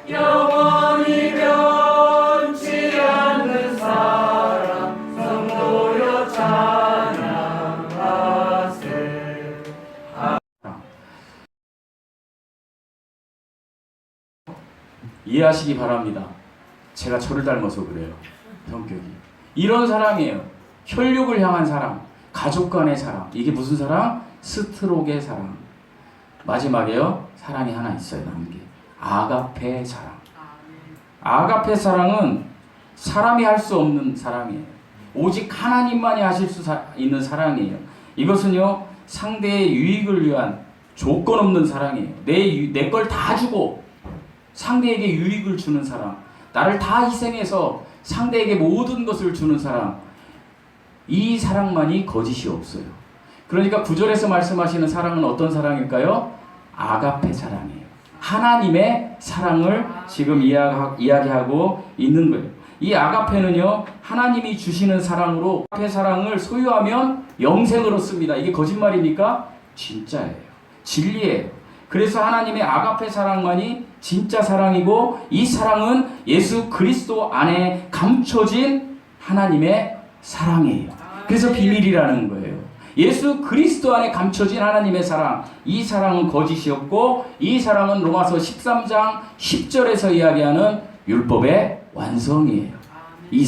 영원히 변치 않는 사랑 성도여 찬양하세. 이해하시기 바랍니다. 제가 저를 닮아서 그래요. 성격이 이런 사랑이에요. 혈육을 향한 사랑, 가족 간의 사랑. 이게 무슨 사랑? 스트록의 사랑. 마지막에요, 사랑이 하나 있어요. 남은 게 아가페 사랑. 아가페 사랑은 사람이 할 수 없는 사랑이에요. 오직 하나님만이 하실 수 있는 사랑이에요. 이것은요, 상대의 유익을 위한 조건 없는 사랑이에요. 내 걸 다 주고 상대에게 유익을 주는 사랑, 나를 다 희생해서 상대에게 모든 것을 주는 사랑, 이 사랑만이 거짓이 없어요. 그러니까 9절에서 말씀하시는 사랑은 어떤 사랑일까요? 아가페 사랑이에요. 하나님의 사랑을 지금 이야기하고 있는 거예요. 이 아가페는요, 하나님이 주시는 사랑으로, 아가페 사랑을 소유하면 영생을 얻습니다. 이게 거짓말입니까? 진짜예요. 진리예요. 그래서 하나님의 아가페 사랑만이 진짜 사랑이고, 이 사랑은 예수 그리스도 안에 감춰진 하나님의 사랑이에요. 그래서 비밀이라는 거예요. 예수 그리스도 안에 감춰진 하나님의 사랑, 이 사랑은 거짓이 없고, 이 사랑은 로마서 13장 10절에서 이야기하는 율법의 완성이에요. 이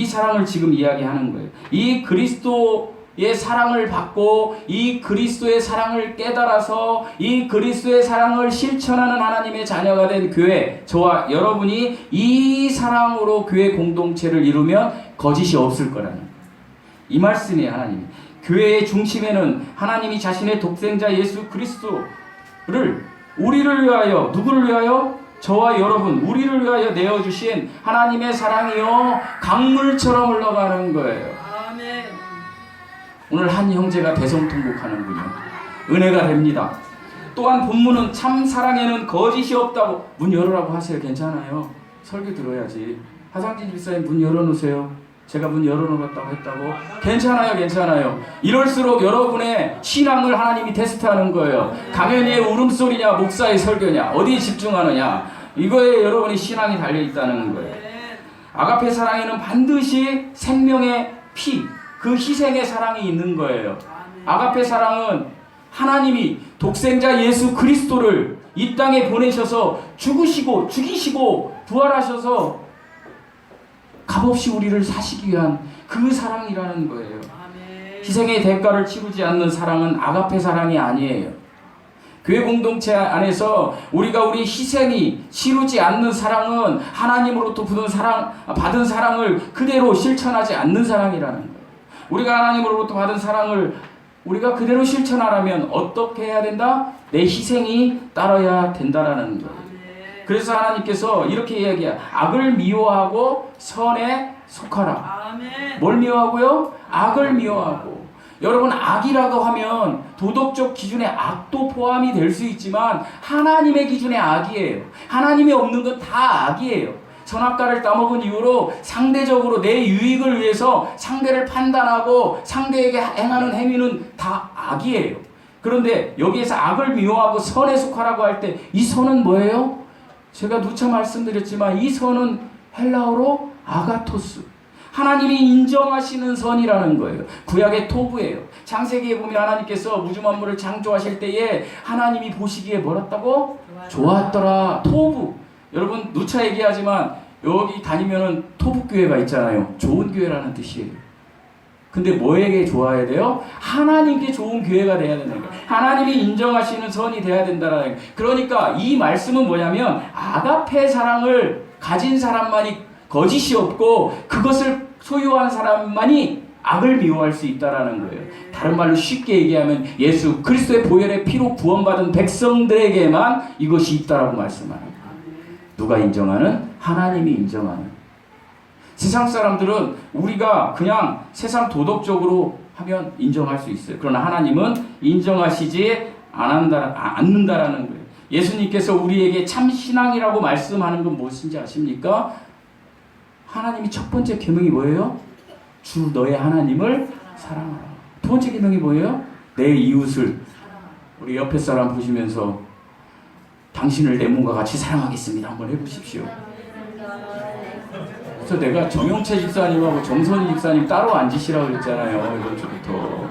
사랑을 지금 이야기하는 거예요. 이 그리스도의 사랑을 받고, 이 그리스도의 사랑을 깨달아서 이 그리스도의 사랑을 실천하는 하나님의 자녀가 된 교회, 저와 여러분이 이 사랑으로 교회 공동체를 이루면 거짓이 없을 거라는 거예요. 이 말씀이에요. 하나님 교회의 중심에는 하나님이 자신의 독생자 예수 그리스도를 우리를 위하여, 누구를 위하여? 저와 여러분, 우리를 위하여 내어주신 하나님의 사랑이요 강물처럼 흘러가는 거예요. 아멘. 오늘 한 형제가 대성통곡하는군요. 은혜가 됩니다. 또한 본문은 참 사랑에는 거짓이 없다고. 문 열으라고 하세요. 괜찮아요. 설교 들어야지. 하상진 집사님 문 열어놓으세요. 제가 문 열어놓았다고 했다고? 괜찮아요. 이럴수록 여러분의 신앙을 하나님이 테스트하는 거예요. 강연이의 울음소리냐, 목사의 설교냐, 어디에 집중하느냐, 이거에 여러분의 신앙이 달려있다는 거예요. 아가페 사랑에는 반드시 생명의 피, 그 희생의 사랑이 있는 거예요. 아가페 사랑은 하나님이 독생자 예수 그리스도를 이 땅에 보내셔서 죽이시고 부활하셔서 값없이 우리를 사시기 위한 그 사랑이라는 거예요. 아멘. 희생의 대가를 치르지 않는 사랑은 아가페 사랑이 아니에요. 교회 공동체 안에서 우리 희생이 치르지 않는 사랑은 하나님으로부터 받은 사랑을 그대로 실천하지 않는 사랑이라는 거예요. 우리가 하나님으로부터 받은 사랑을 우리가 그대로 실천하려면 어떻게 해야 된다? 내 희생이 따라야 된다라는 거예요. 그래서 하나님께서 이렇게 이야기해요. 악을 미워하고 선에 속하라. 아멘. 뭘 미워하고요? 악을 미워하고. 여러분, 악이라고 하면 도덕적 기준의 악도 포함이 될 수 있지만 하나님의 기준의 악이에요. 하나님이 없는 건 다 악이에요. 선악과를 따먹은 이후로 상대적으로 내 유익을 위해서 상대를 판단하고 상대에게 행하는 행위는 다 악이에요. 그런데 여기에서 악을 미워하고 선에 속하라고 할 때 이 선은 뭐예요? 제가 누차 말씀드렸지만 이 선은 헬라어로 아가토스, 하나님이 인정하시는 선이라는 거예요. 구약의 토부예요. 창세기에 보면 하나님께서 우주 만물을 창조하실 때에 하나님이 보시기에 뭐랬다고? 좋았더라. 토부. 여러분 누차 얘기하지만 여기 다니면은 토부교회가 있잖아요. 좋은 교회라는 뜻이에요. 근데 뭐에게 좋아야 돼요? 하나님께 좋은 교회가 돼야 된다는 거예요. 하나님이 인정하시는 선이 돼야 된다는 거예요. 그러니까 이 말씀은 뭐냐면 아가페 사랑을 가진 사람만이 거짓이 없고 그것을 소유한 사람만이 악을 미워할 수 있다는 거예요. 다른 말로 쉽게 얘기하면 예수 그리스도의 보혈의 피로 구원받은 백성들에게만 이것이 있다라고 말씀하는 거예요. 누가 인정하는? 하나님이 인정하는. 세상 사람들은 우리가 그냥 세상 도덕적으로 하면 인정할 수 있어요. 그러나 하나님은 인정하시지 않는다라는 거예요. 예수님께서 우리에게 참 신앙이라고 말씀하는 건 무엇인지 아십니까? 하나님이 첫 번째 계명이 뭐예요? 주 너의 하나님을 사랑하라. 두 번째 계명이 뭐예요? 내 이웃을. 우리 옆에 사람 보시면서 당신을 내 몸과 같이 사랑하겠습니다. 한번 해보십시오. 그래서 내가 정용채 집사님하고 정선희 집사님 따로 앉으시라고 그랬잖아요. 이번 주부터.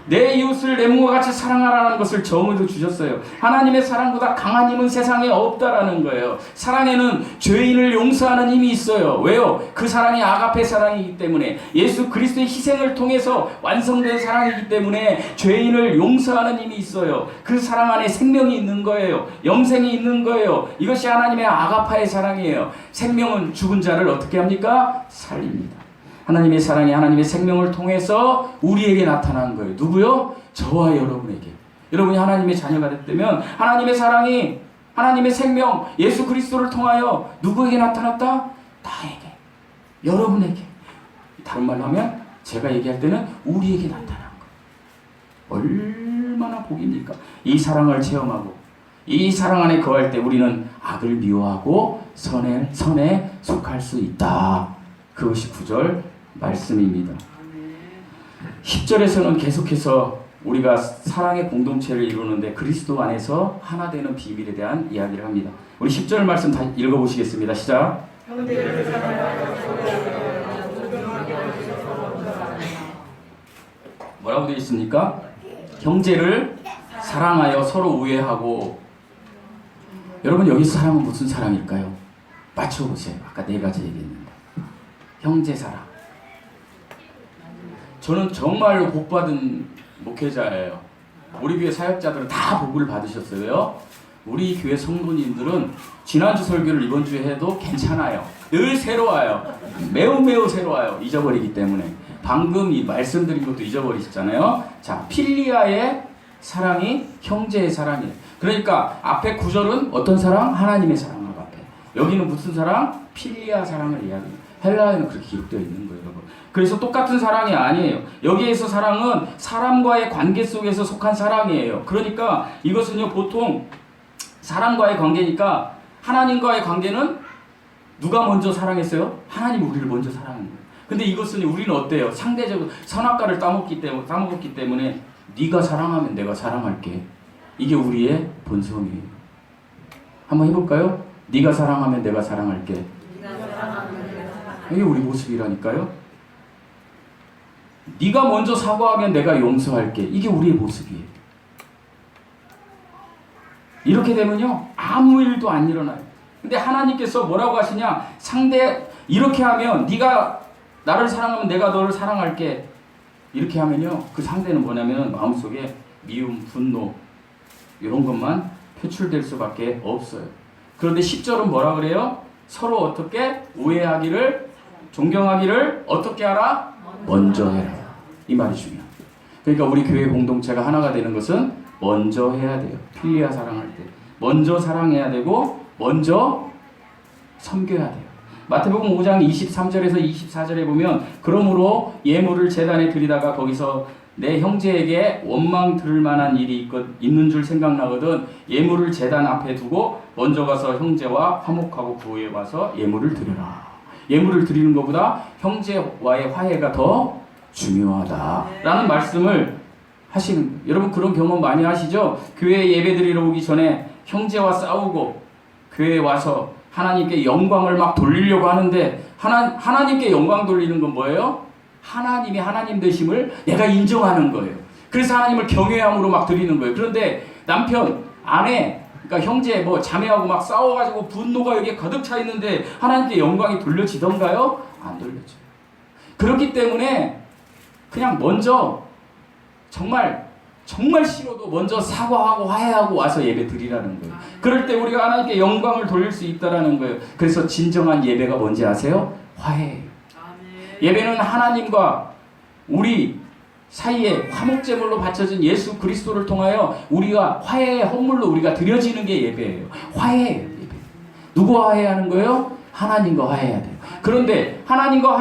내 이웃을 내 몸과 같이 사랑하라는 것을 정의로 주셨어요. 하나님의 사랑보다 강한 힘은 세상에 없다라는 거예요. 사랑에는 죄인을 용서하는 힘이 있어요. 왜요? 그 사랑이 아가페 사랑이기 때문에, 예수 그리스도의 희생을 통해서 완성된 사랑이기 때문에 죄인을 용서하는 힘이 있어요. 그 사랑 안에 생명이 있는 거예요. 영생이 있는 거예요. 이것이 하나님의 아가파의 사랑이에요. 생명은 죽은 자를 어떻게 합니까? 살립니다. 하나님의 사랑이 하나님의 생명을 통해서 우리에게 나타난 거예요. 누구요? 저와 여러분에게. 여러분이 하나님의 자녀가 됐다면 하나님의 사랑이, 하나님의 생명, 예수 그리스도를 통하여 누구에게 나타났다? 나에게, 여러분에게. 다른 말로 하면 제가 얘기할 때는 우리에게 나타난 거예요. 얼마나 복입니까? 이 사랑을 체험하고 이 사랑 안에 거할 때 우리는 악을 미워하고 선에 속할 수 있다. 그것이 9절 말씀입니다. 10절에서는 계속해서 우리가 사랑의 공동체를 이루는데 그리스도 안에서 하나 되는 비밀에 대한 이야기를 합니다. 우리 10절 말씀 다 읽어보시겠습니다. 시작. 뭐라고 되어 있습니까? 형제를 사랑하여 서로 우애하고. 여러분, 여기서 사랑은 무슨 사랑일까요? 맞춰보세요. 아까 4가지 얘기했는데. 형제 사랑. 저는 정말로 복받은 목회자예요. 우리 교회 사역자들은 다 복을 받으셨어요. 우리 교회 성도님들은 지난주 설교를 이번 주에 해도 괜찮아요. 늘 새로워요. 매우 새로워요. 잊어버리기 때문에. 방금 이 말씀드린 것도 잊어버리셨잖아요. 자, 필리아의 사랑이 형제의 사랑이에요. 그러니까 앞에 9절은 어떤 사랑? 하나님의 사랑 앞에. 여기는 무슨 사랑? 필리아 사랑을 이야기해요. 헬라어에는 그렇게 기록되어 있는 거예요, 여러분. 그래서 똑같은 사랑이 아니에요. 여기에서 사랑은 사람과의 관계 속에서 속한 사랑이에요. 그러니까 이것은요, 보통 사람과의 관계니까 하나님과의 관계는 누가 먼저 사랑했어요? 하나님이 우리를 먼저 사랑한 거예요. 근데 이것은 우리는 어때요? 상대적으로 선악과를 따먹기 때문에 네가 사랑하면 내가 사랑할게. 이게 우리의 본성이에요. 한번 해볼까요? 네가 사랑하면 내가 사랑할게. 이게 우리 모습이라니까요. 네가 먼저 사과하면 내가 용서할게. 이게 우리의 모습이에요. 이렇게 되면요, 아무 일도 안 일어나요. 근데 하나님께서 뭐라고 하시냐? 이렇게 하면 네가 나를 사랑하면 내가 너를 사랑할게. 이렇게 하면요, 그 상대는 뭐냐면 마음속에 미움, 분노 이런 것만 표출될 수밖에 없어요. 그런데 10절은 뭐라 그래요? 서로 어떻게 우애하기를, 존경하기를 어떻게 하라? 먼저 해라. 이 말이 중요해요. 그러니까 우리 교회 공동체가 하나가 되는 것은 먼저 해야 돼요. 필리아 사랑할 때 먼저 사랑해야 되고 먼저 섬겨야 돼요. 마태복음 5장 23절에서 24절에 보면, 그러므로 예물을 제단에 드리다가 거기서 내 형제에게 원망 들을 만한 일이 있는 줄 생각나거든 예물을 제단 앞에 두고 먼저 가서 형제와 화목하고 구호에 와서 예물을 드려라. 예물을 드리는 것보다 형제와의 화해가 더 중요하다라는 말씀을 하시는, 여러분 그런 경험 많이 하시죠? 교회 예배 드리러 오기 전에 형제와 싸우고 교회에 와서 하나님께 영광을 막 돌리려고 하는데, 하나님께 영광 돌리는 건 뭐예요? 하나님이 하나님 되심을 내가 인정하는 거예요. 그래서 하나님을 경외함으로 막 드리는 거예요. 그런데 남편, 아내, 그러니까 형제, 자매하고 막 싸워가지고 분노가 여기에 가득 차 있는데 하나님께 영광이 돌려지던가요? 안 돌려져요. 그렇기 때문에 그냥 먼저 정말 싫어도 먼저 사과하고 화해하고 와서 예배 드리라는 거예요. 그럴 때 우리가 하나님께 영광을 돌릴 수 있다라는 거예요. 그래서 진정한 예배가 뭔지 아세요? 화해예요. 예배는 하나님과 우리 사이에 화목제물로 바쳐진 예수 그리스도를 통하여 우리가 화해의 헌물로 우리가 드려지는 게 예배예요. 화해예요, 예배. 누구와 화해하는 거예요? 하나님과 화해해야 돼요. 그런데 하나님과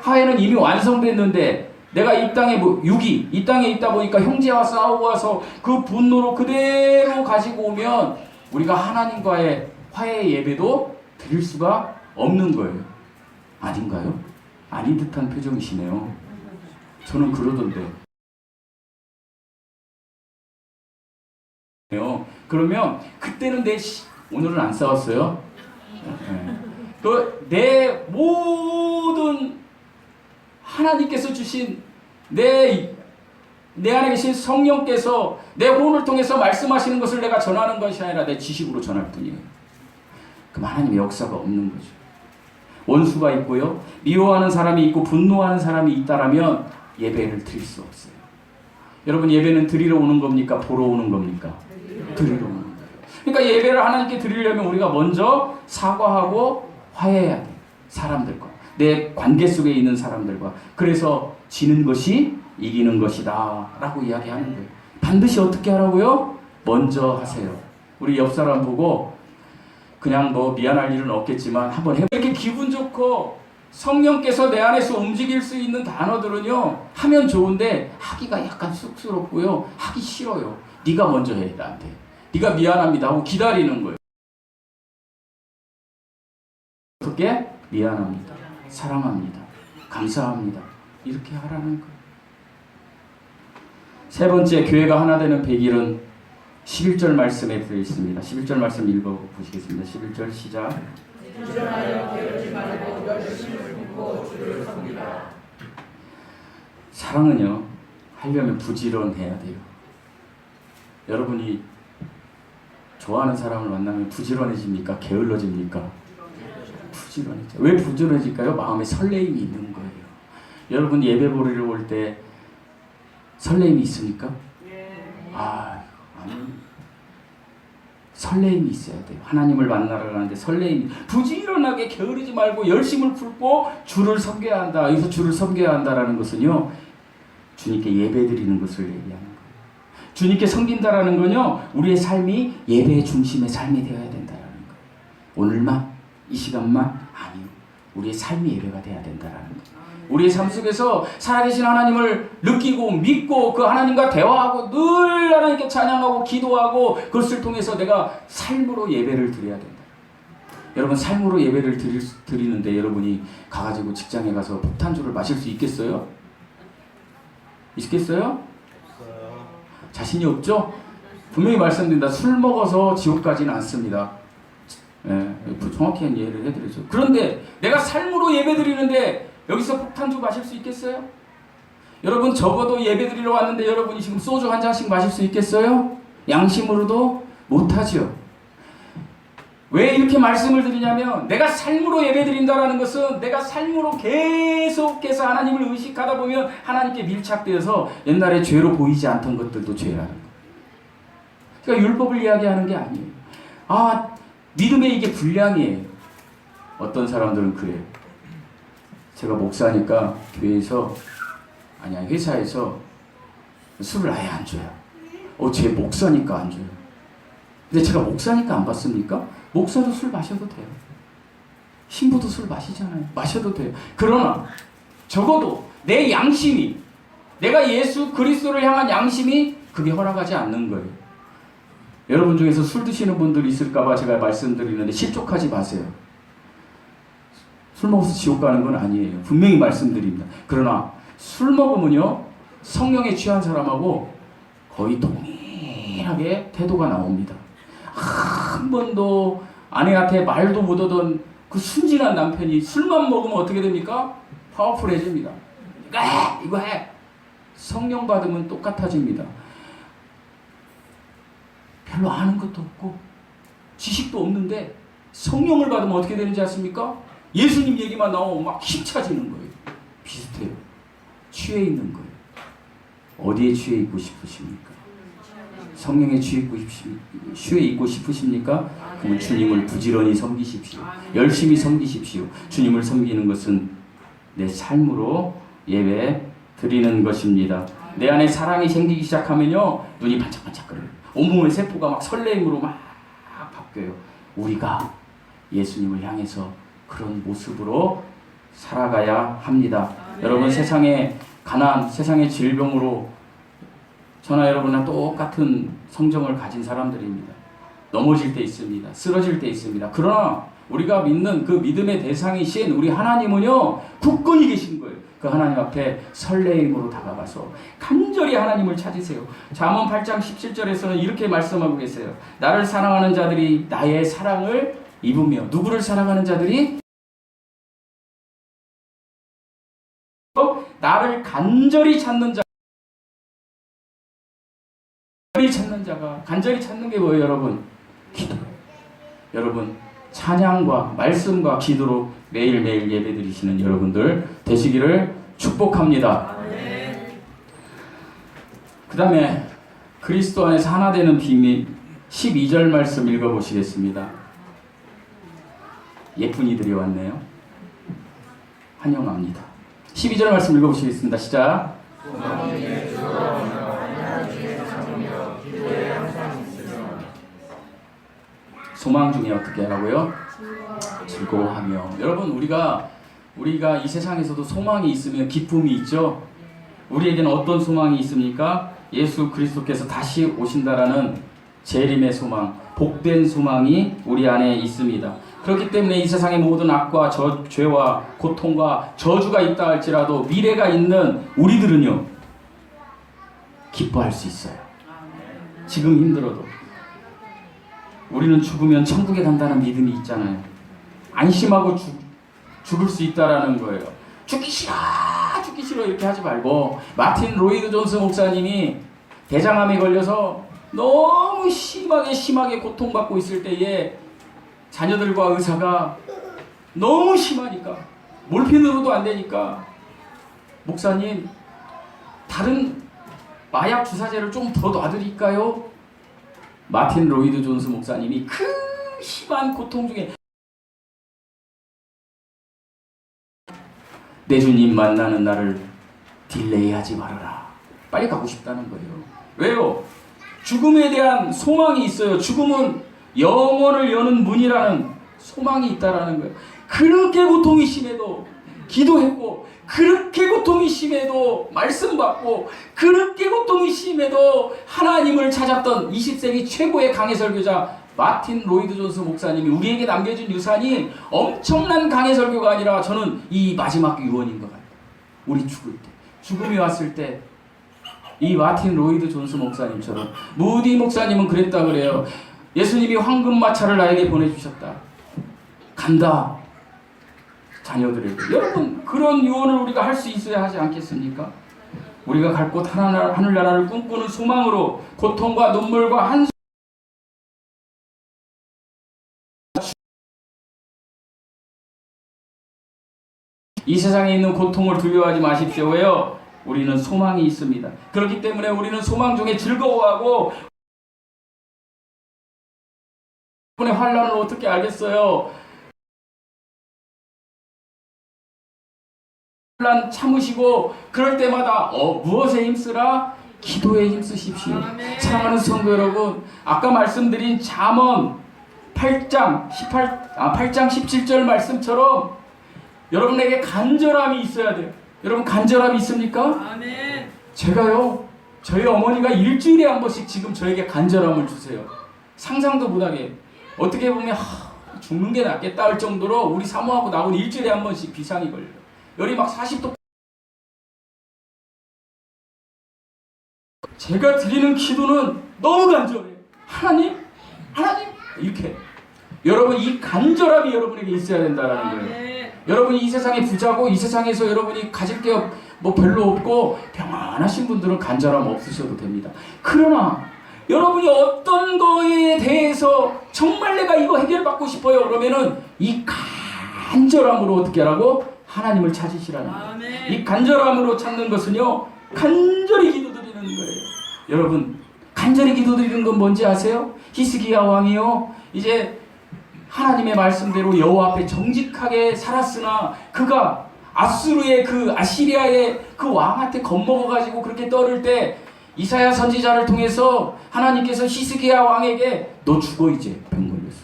화해는 이미 완성됐는데 내가 이 땅에 이 땅에 있다 보니까 형제와 싸우고 와서 그 분노로 그대로 가지고 오면 우리가 하나님과의 화해 예배도 드릴 수가 없는 거예요. 아닌가요? 아닌 듯한 표정이시네요. 저는 그러던데. 그러면 그때는 오늘은 안 싸웠어요. 내 모든 하나님께서 주신 내 안에 계신 성령께서 내 혼을 통해서 말씀하시는 것을 내가 전하는 것이 아니라 내 지식으로 전할 뿐이에요. 그럼 하나님의 역사가 없는 거죠. 원수가 있고요, 미워하는 사람이 있고 분노하는 사람이 있다라면 예배를 드릴 수 없어요. 여러분, 예배는 드리러 오는 겁니까? 보러 오는 겁니까? 드리러 오는 거예요. 그러니까 예배를 하나님께 드리려면 우리가 먼저 사과하고 화해해야 돼요. 사람들과, 내 관계 속에 있는 사람들과. 그래서 지는 것이 이기는 것이다 라고 이야기하는 거예요. 반드시 어떻게 하라고요? 먼저 하세요. 우리 옆 사람 보고 그냥 뭐 미안할 일은 없겠지만 한번 해봐. 이렇게 기분 좋고 성령께서 내 안에서 움직일 수 있는 단어들은요, 하면 좋은데 하기가 약간 쑥스럽고요, 하기 싫어요. 네가 먼저 해, 나한테. 네가 미안합니다 하고 기다리는 거예요. 어떻게? 미안합니다, 사랑합니다, 감사합니다, 이렇게 하라는 거예요. 세 번째, 교회가 하나 되는 100일은 11절 말씀에 들어 있습니다. 11절 말씀 읽어보시겠습니다. 11절 시작. 사랑은요, 하려면 부지런해야 돼요. 여러분이 좋아하는 사람을 만나면 부지런해집니까? 게을러집니까? 부지런해져. 왜 부지런해질까요? 마음에 설레임이 있는 거예요. 여러분 예배 보리러 올 때 설레임이 있습니까? 아니, 설레임이 있어야 돼요. 하나님을 만나러 가는데 설레임이, 부지런하게 게으르지 말고 열심을 품고 주를 섬겨야 한다. 여기서 주를 섬겨야 한다라는 것은요, 주님께 예배드리는 것을 얘기하는 거예요. 주님께 섬긴다라는 건요, 우리의 삶이 예배의 중심의 삶이 되어야 된다라는 거예요. 오늘만, 이 시간만 아니요, 우리의 삶이 예배가 되어야 된다라는 거예요. 우리의 삶 속에서 살아계신 하나님을 느끼고 믿고 그 하나님과 대화하고 늘 하나님께 찬양하고 기도하고 그것을 통해서 내가 삶으로 예배를 드려야 된다. 여러분, 삶으로 예배를 드리는데 여러분이 가가지고 직장에 가서 폭탄주를 마실 수 있겠어요? 있겠어요? 자신이 없죠? 분명히 말씀드린다. 술 먹어서 지옥 가지는 않습니다. 정확히 이해를 해드리죠. 그런데 내가 삶으로 예배 드리는데 여기서 폭탄주 마실 수 있겠어요? 여러분, 적어도 예배 드리러 왔는데 여러분이 지금 소주 한 잔씩 마실 수 있겠어요? 양심으로도 못하죠. 왜 이렇게 말씀을 드리냐면, 내가 삶으로 예배 드린다는 것은 내가 삶으로 계속해서 하나님을 의식하다 보면 하나님께 밀착되어서 옛날에 죄로 보이지 않던 것들도 죄라는 거예요. 그러니까 율법을 이야기하는 게 아니에요. 믿음의 이게 불량이에요. 어떤 사람들은 그래요. 제가 목사니까 교회에서, 회사에서 술을 아예 안 줘요. 제 목사니까 안 줘요. 근데 제가 목사니까 안 받습니까? 목사도 술 마셔도 돼요. 신부도 술 마시잖아요. 마셔도 돼요. 그러나 적어도 내 양심이, 내가 예수 그리스도를 향한 양심이 그게 허락하지 않는 거예요. 여러분 중에서 술 드시는 분들이 있을까봐 제가 말씀드리는데 실족하지 마세요. 술 먹어서 지옥 가는 건 아니에요. 분명히 말씀드립니다. 그러나 술 먹으면요, 성령에 취한 사람하고 거의 동일하게 태도가 나옵니다. 한 번도 아내한테 말도 못하던 그 순진한 남편이 술만 먹으면 어떻게 됩니까? 파워풀해집니다. 이거 해. 성령 받으면 똑같아집니다. 별로 아는 것도 없고 지식도 없는데 성령을 받으면 어떻게 되는지 아십니까? 예수님 얘기만 나오면 막 힘차지는 거예요. 비슷해요. 취해 있는 거예요. 어디에 취해 있고 싶으십니까? 성령에 취해 있고 싶으십니까? 그러면 주님을 부지런히 섬기십시오. 열심히 섬기십시오. 주님을 섬기는 것은 내 삶으로 예배 드리는 것입니다. 내 안에 사랑이 생기기 시작하면요, 눈이 반짝반짝거려요. 온몸의 세포가 막 설레임으로 막 바뀌어요. 우리가 예수님을 향해서 그런 모습으로 살아가야 합니다. 여러분, 세상의 가난, 세상의 질병으로 저나 여러분이나 똑같은 성정을 가진 사람들입니다. 넘어질 때 있습니다. 쓰러질 때 있습니다. 그러나 우리가 믿는 그 믿음의 대상이신 우리 하나님은요, 굳건히 계신 거예요. 그 하나님 앞에 설레임으로 다가가서 간절히 하나님을 찾으세요. 잠언 8장 17절에서는 이렇게 말씀하고 계세요. 나를 사랑하는 자들이 나의 사랑을 입으며, 누구를 사랑하는 자들이? 나를 간절히 찾는 자. 간절히 찾는 게 뭐예요, 여러분? 기도. 여러분, 찬양과 말씀과 기도로 매일매일 예배드리시는 여러분들 되시기를 축복합니다. 그 다음에 그리스도 안에서 하나 되는 비밀 12절 말씀 읽어보시겠습니다. 예쁜 이들이 왔네요. 환영합니다. 12절 말씀 읽어보시겠습니다. 시작. 소망 중에 어떻게 하라고요? 즐거워하며. 여러분, 우리가 이 세상에서도 소망이 있으면 기쁨이 있죠. 우리에게는 어떤 소망이 있습니까? 예수 그리스도께서 다시 오신다라는 재림의 소망, 복된 소망이 우리 안에 있습니다. 그렇기 때문에 이 세상의 모든 악과 죄와 고통과 저주가 있다 할지라도 미래가 있는 우리들은요, 기뻐할 수 있어요. 지금 힘들어도. 우리는 죽으면 천국에 간다는 믿음이 있잖아요. 안심하고 죽을 수 있다라는 거예요. 죽기 싫어 이렇게 하지 말고, 마틴 로이드 존스 목사님이 대장암에 걸려서 너무 심하게 고통받고 있을 때에 자녀들과 의사가 너무 심하니까, 몰핀으로도 안 되니까, 목사님 다른 마약 주사제를 좀 더 놔드릴까요? 마틴 로이드 존스 목사님이 그 심한 고통 중에 내 주님 만나는 날을 딜레이하지 말아라. 빨리 가고 싶다는 거예요. 왜요? 죽음에 대한 소망이 있어요. 죽음은 영혼을 여는 문이라는 소망이 있다라는 거예요. 그렇게 고통이 심해도 기도했고, 그렇게 고통이 심해도 말씀 받고, 그렇게 고통이 심해도 하나님을 찾았던 20세기 최고의 강해 설교자 마틴 로이드 존스 목사님이 우리에게 남겨준 유산이 엄청난 강해 설교가 아니라, 저는 이 마지막 유언인 것 같아요. 우리 죽을 때, 죽음이 왔을 때 이 마틴 로이드 존스 목사님처럼, 무디 목사님은 그랬다 그래요. 예수님이 황금마차를 나에게 보내주셨다. 간다. 자녀들에게. 여러분, 그런 유언을 우리가 할 수 있어야 하지 않겠습니까? 우리가 갈 곳 하늘나라를 꿈꾸는 소망으로 고통과 눈물과 한숨, 이 세상에 있는 고통을 두려워하지 마십시오. 왜요? 우리는 소망이 있습니다. 그렇기 때문에 우리는 소망 중에 즐거워하고, 여러분의 환난을 어떻게 알겠어요? 환난 참으시고, 그럴 때마다 무엇에 힘쓰라? 기도에 힘쓰십시오. 사랑하는 성도 여러분, 아까 말씀드린 잠언 8장 17절 말씀처럼 여러분에게 간절함이 있어야 돼요. 여러분, 간절함이 있습니까? 아멘. 제가요, 저희 어머니가 일주일에 한 번씩 지금 저에게 간절함을 주세요. 상상도 못하게. 어떻게 보면 죽는 게 낫겠다 할 정도로 우리 사모하고 나하고는 일주일에 한 번씩 비상이 걸려요. 열이 막 40도. 제가 드리는 기도는 너무 간절해요. 하나님 이렇게. 여러분, 이 간절함이 여러분에게 있어야 된다는 거예요. 여러분이 이 세상에 부자고, 이 세상에서 여러분이 가질 게 뭐 별로 없고 평안하신 분들은 간절함 없으셔도 됩니다. 그러나 여러분이 어떤 거에 대해서 정말 내가 이거 해결받고 싶어요 그러면은 이 간절함으로 어떻게 하라고? 하나님을 찾으시라는 거예요. 이 간절함으로 찾는 것은요, 간절히 기도드리는 거예요. 여러분, 간절히 기도드리는 건 뭔지 아세요? 히스기야 왕이요, 이제 하나님의 말씀대로 여호와 앞에 정직하게 살았으나 그가 아수르의 아시리아의 그 왕한테 겁먹어가지고 그렇게 떠들 때 이사야 선지자를 통해서 하나님께서 히스기야 왕에게 너 죽어 이제 병 걸렸어.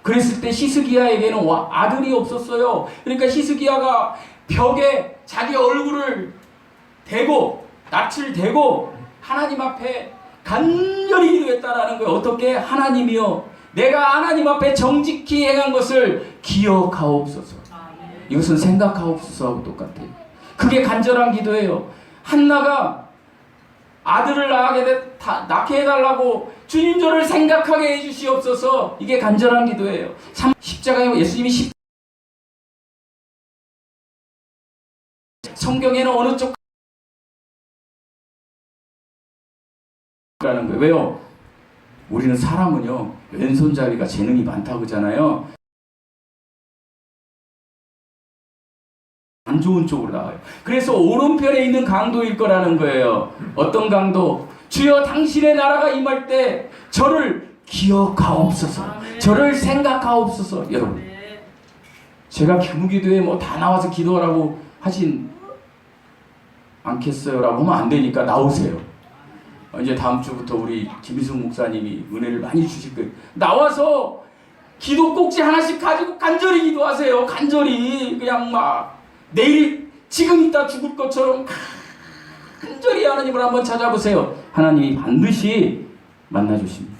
그랬을 때 히스기야에게는 아들이 없었어요. 그러니까 히스기야가 벽에 자기 얼굴을 대고 낯을 대고 하나님 앞에 간절히 기도했다라는 거예요. 어떻게? 하나님이여, 내가 하나님 앞에 정직히 행한 것을 기억하옵소서. 이것은 생각하옵소서하고 똑같아요. 그게 간절한 기도예요. 한나가 아들을 낳게 해달라고 주님 저를 생각하게 해주시옵소서. 이게 간절한 기도예요. 십자가에 예수님이 성경에는 어느 쪽 라는 거예요. 왜요? 우리는 사람은요, 왼손잡이가 재능이 많다고 하잖아요. 안 좋은 쪽으로 나와요. 그래서 오른편에 있는 강도일 거라는 거예요. 어떤 강도? 주여 당신의 나라가 임할 때 저를 기억하옵소서. 저를 생각하옵소서. 여러분, 제가 기도에 뭐 다 나와서 기도하라고 하진 않겠어요 라고 하면 안 되니까 나오세요. 이제 다음 주부터 우리 김희숙 목사님이 은혜를 많이 주실 거예요. 나와서 기도 꼭지 하나씩 가지고 간절히 기도하세요. 간절히. 그냥 막 내일 지금 이따 죽을 것처럼 간절히 하나님을 한번 찾아보세요. 하나님이 반드시 만나주십니다.